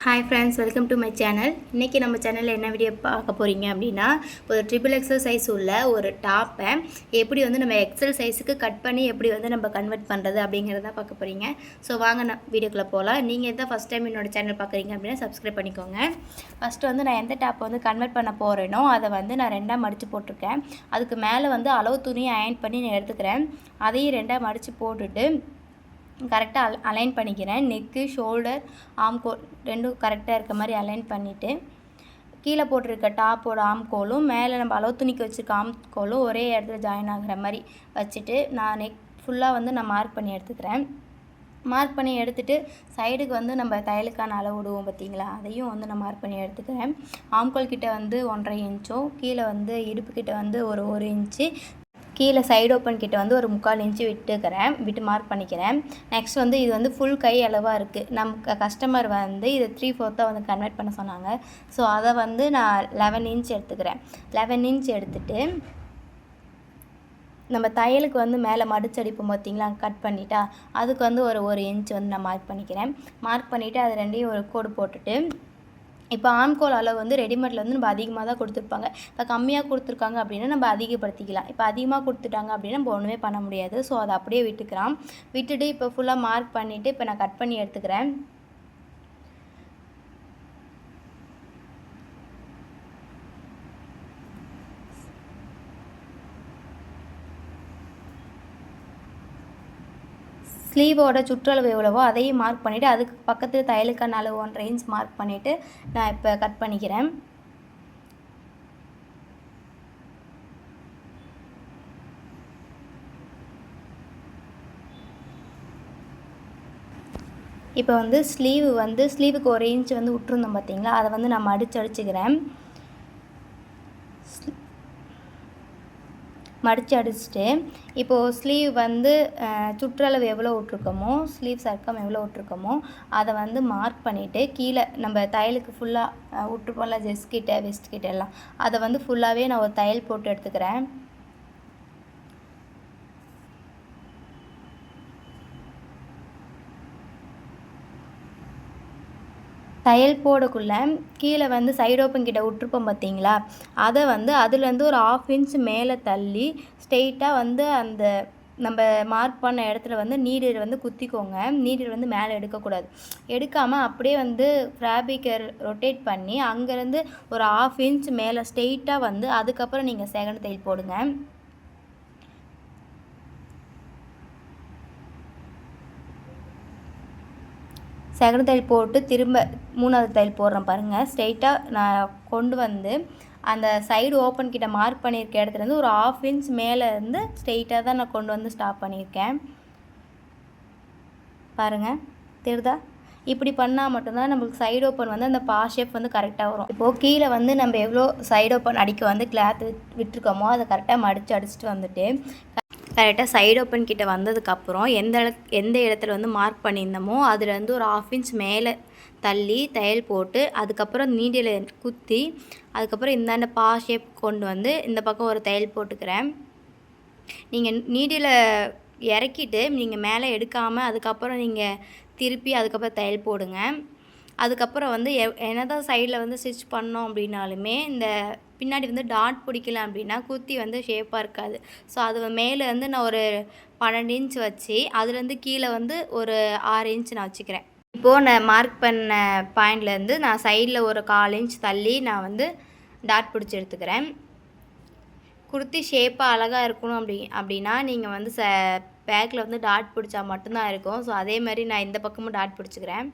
Hi friends, welcome to my channel. இன்றைக்கி நம்ம சேனலில் என்ன வீடியோ பார்க்க போகிறீங்க அப்படின்னா, ஒரு ட்ரிபிள் எக்ஸல் சைஸ் உள்ள ஒரு டாப்பை எப்படி வந்து நம்ம எக்ஸல் சைஸுக்கு கட் பண்ணி எப்படி வந்து நம்ம கன்வெர்ட் பண்ணுறது அப்படிங்கிறத பார்க்க போகிறீங்க. ஸோ வாங்க நான் வீடியோக்குள்ளே போகலாம். நீங்கள் எதாவது ஃபஸ்ட் டைம் என்னோடய சேனல் பார்க்குறீங்க அப்படின்னா சப்ஸ்கிரைப் பண்ணிக்கோங்க. ஃபஸ்ட்டு வந்து நான் எந்த டாப்பை வந்து கன்வெர்ட் பண்ண போகிறேனோ அதை வந்து நான் ரெண்டாக மடித்து போட்டிருக்கேன். அதுக்கு மேலே வந்து அளவு துணியை அயன் பண்ணி நான் எடுத்துக்கிறேன். அதையும் ரெண்டாக மடித்து போட்டுட்டு கரெக்டாக அலைன் பண்ணிக்கிறேன். நெக்கு, ஷோல்டர், ஆம்கோல் ரெண்டும் கரெக்டாக இருக்க மாதிரி அலைன் பண்ணிவிட்டு கீழே போட்டிருக்க டாப்போட ஆம்கோலும் மேலே நம்ம அளவு துணிக்கு வச்சுருக்க ஆம்கோலும் ஒரே இடத்துல ஜாயின் ஆகிற மாதிரி வச்சுட்டு நான் நெக் ஃபுல்லாக வந்து நான் மார்க் பண்ணி எடுத்துக்கிறேன். மார்க் பண்ணி எடுத்துகிட்டு சைடுக்கு வந்து நம்ம தையலுக்கான அளவு விடுவோம் பார்த்திங்களா, அதையும் வந்து நான் மார்க் பண்ணி எடுத்துக்கிறேன். ஆம்கோல் கிட்டே வந்து 1.5 இன்ச்சும், கீழே வந்து இடுப்பு கிட்டே வந்து ஒரு 1 இன்ச்சு, கீழே சைடு ஓப்பன் கிட்ட வந்து ஒரு 3/4 இன்ச்சு விட்டு மார்க் பண்ணிக்கிறேன். நெக்ஸ்ட் வந்து இது வந்து ஃபுல் கை அளவாக இருக்குது. நம்ம கஸ்டமர் வந்து இது 3/4 வந்து கன்வெர்ட் பண்ண சொன்னாங்க. ஸோ அதை வந்து நான் 11 இன்ச் எடுத்துக்கிறேன். 11 இன்ச் எடுத்துகிட்டு நம்ம தையலுக்கு வந்து மேலே மடிச்சடிப்போம் பார்த்திங்களா, கட் பண்ணிட்டா அதுக்கு வந்து ஒரு இன்ச் வந்து நான் மார்க் பண்ணிக்கிறேன். மார்க் பண்ணிவிட்டு அது ரெண்டையும் ஒரு கோடு போட்டுட்டு இப்போ ஆம்கோல் அளவு வந்து ரெடிமேடில் வந்து நம்ம அதிகமாக தான் கொடுத்துருப்பாங்க. இப்போ கம்மியாக கொடுத்துருக்காங்க அப்படின்னா நம்ம அதிகப்படுத்திக்கலாம். இப்போ அதிகமாக கொடுத்துட்டாங்க அப்படின்னா நம்ம ஒன்றுமே பண்ண முடியாது. ஸோ அதை அப்படியே விட்டுட்டு இப்போ ஃபுல்லாக மார்க் பண்ணிவிட்டு இப்போ நான் கட் பண்ணி எடுத்துக்கிறேன். ஸ்லீவோட சுற்றளவு எவ்வளவோ அதையும் மார்க் பண்ணிவிட்டு அதுக்கு பக்கத்தில் தையலுக்கான அளவு 1.5 இன்ச் மார்க் பண்ணிவிட்டு நான் இப்போ கட் பண்ணிக்கிறேன். இப்போ வந்து ஸ்லீவுக்கு 1 இன்ச் வந்து விட்டுருந்தோம் பார்த்திங்களா, அதை வந்து நான் அடிச்சுக்கிறேன். அடிச்சுட்டு இப்போது ஸ்லீவ் வந்து சுற்றளவு எவ்வளோ விட்ருக்கோமோ, ஸ்லீவ் சர்க்கம் எவ்வளோ விட்ருக்கோமோ அதை வந்து மார்க் பண்ணிவிட்டு கீழே நம்ம தையலுக்கு ஃபுல்லாக விட்ருப்போம்ல, ஜெஸ்ட் கிட்ட வெஸ்ட் கிட்ட எல்லாம் அதை வந்து ஃபுல்லாகவே நான் ஒரு தையல் போட்டு எடுத்துக்கிறேன். தையல் போடக்குள்ளே கீழே வந்து சைடு ஓப்பன் கிட்ட விட்ருப்போம் பார்த்திங்களா, அதை வந்து அதுலேருந்து ஒரு 1/2 இன்ச் மேலே தள்ளி ஸ்ட்ரெயிட்டாக வந்து அந்த நம்ம மார்க் பண்ண இடத்துல வந்து நீடில் வந்து குத்திக்கோங்க. நீடில் வந்து மேலே எடுக்கக்கூடாது. எடுக்காமல் அப்படியே வந்து ஃபேப்ரிக்கை ரொட்டேட் பண்ணி அங்கேருந்து ஒரு 1/2 இன்ச் மேலே ஸ்ட்ரெயிட்டாக வந்து அதுக்கப்புறம் நீங்கள் செகண்ட் தையல் போடுங்க. செகண்ட் தையல் போட்டு திரும்ப 3வது தையல் போடுறேன் பாருங்கள். ஸ்ட்ரெயிட்டாக நான் கொண்டு வந்து அந்த சைடு ஓப்பன் கிட்ட மார்க் பண்ணியிருக்க இடத்துலேருந்து ஒரு 1/2 இன்ச் மேலே இருந்து ஸ்ட்ரெயிட்டாக தான் நான் கொண்டு வந்து ஸ்டாப் பண்ணியிருக்கேன் பாருங்கள், தெரியுதா? இப்படி பண்ணால் மட்டும்தான் நம்மளுக்கு சைடு ஓப்பன் வந்து அந்த ஷேப் வந்து கரெக்டாக வரும். இப்போது கீழே வந்து நம்ம எவ்வளோ சைடு ஓப்பன் அடிக்க வந்து கிளாத் விட்டுருக்கோமோ அதை கரெக்டாக அடிச்சுட்டு வந்துட்டு கரெக்டாக சைடு ஓப்பன் கிட்ட வந்ததுக்கப்புறம் எந்த இடத்துல வந்து மார்க் பண்ணியிருந்தோமோ அதுலேருந்து ஒரு 1/2 இன்ச் மேலே தள்ளி தையல் போட்டு அதுக்கப்புறம் நீடில் குத்தி அதுக்கப்புறம் இந்தாண்ட ஷேப் கொண்டு வந்து இந்த பக்கம் ஒரு தையல் போட்டுக்கிறேன். நீங்கள் நீடில் இறக்கிட்டு நீங்கள் மேலே எடுக்காமல் அதுக்கப்புறம் நீங்கள் திருப்பி அதுக்கப்புறம் தையல் போடுங்க. அதுக்கப்புறம் வந்து என்னதான் சைடில் வந்து ஸ்டிச் பண்ணோம் அப்படின்னாலுமே இந்த பின்னாடி வந்து டாட் பிடிக்கல அப்படின்னா குத்தி வந்து ஷேப்பாக இருக்காது. ஸோ அது மேலே வந்து நான் ஒரு 12 இன்ச் வச்சு அதுலேருந்து கீழே வந்து ஒரு 6 இன்ச் நான் வச்சுக்கிறேன். இப்போது நான் மார்க் பண்ண பாயிண்ட்லேருந்து நான் சைடில் ஒரு 1/4 இன்ச் தள்ளி நான் வந்து டாட் பிடிச்சி எடுத்துக்கிறேன். குர்த்தி ஷேப்பாக அழகாக இருக்கணும் அப்படின்னா நீங்கள் வந்து பேக்கில் வந்து டாட் பிடிச்சா மட்டும்தான் இருக்கும். ஸோ அதே மாதிரி நான் இந்த பக்கமும் டாட் பிடிச்சிக்கிறேன்.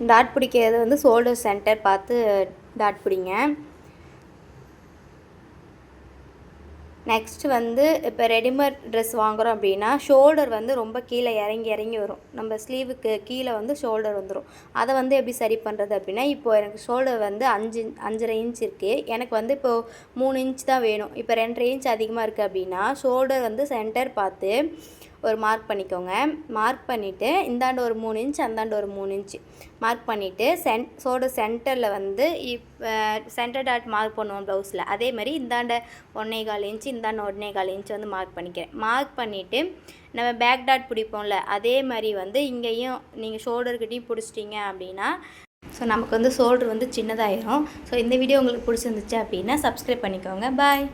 டாட் பிடிக்கிறது வந்து ஷோல்டர் சென்டர் பார்த்து டாட் பிடிங்க. நெக்ஸ்ட்டு வந்து இப்போ ரெடிமேட் ட்ரெஸ் வாங்குகிறோம் அப்படின்னா ஷோல்டர் வந்து ரொம்ப கீழே இறங்கி வரும். நம்ம ஸ்லீவுக்கு கீழே வந்து ஷோல்டர் வந்துடும். அதை வந்து எப்படி சரி பண்ணுறது அப்படின்னா, இப்போது எனக்கு ஷோல்டர் வந்து 5.5 இன்ச் இருக்குது. எனக்கு வந்து இப்போது 3 இன்ச் தான் வேணும். இப்போ 2.5 இன்ச் அதிகமாக இருக்குது அப்படின்னா ஷோல்டர் வந்து சென்டர் பார்த்து ஒரு மார்க் பண்ணிக்கோங்க. மார்க் பண்ணிவிட்டு இந்தாண்ட ஒரு 3 இன்ச் அந்தாண்ட ஒரு 3 இன்ச் மார்க் பண்ணிவிட்டு ஷோல்டர் சென்டரில் வந்து சென்டர் டாட் மார்க் பண்ணுவோம் ப்ளவுஸில், அதே மாதிரி இந்தாண்ட 1.25 இன்ச் இந்தாண்ட 1.25 இன்ச் வந்து மார்க் பண்ணிக்கிறேன். மார்க் பண்ணிவிட்டு நம்ம பேக் டாட் பிடிப்போம்ல அதே மாதிரி வந்து இங்கேயும் நீங்கள் ஷோல்டர்கிட்டையும் பிடிச்சிட்டிங்க அப்படின்னா ஸோ நமக்கு வந்து ஷோல்டர் வந்து சின்னதாயிரும். ஸோ இந்த வீடியோ உங்களுக்கு பிடிச்சிருந்துச்சு அப்படின்னா சப்ஸ்கிரைப் பண்ணிக்கோங்க. பாய்.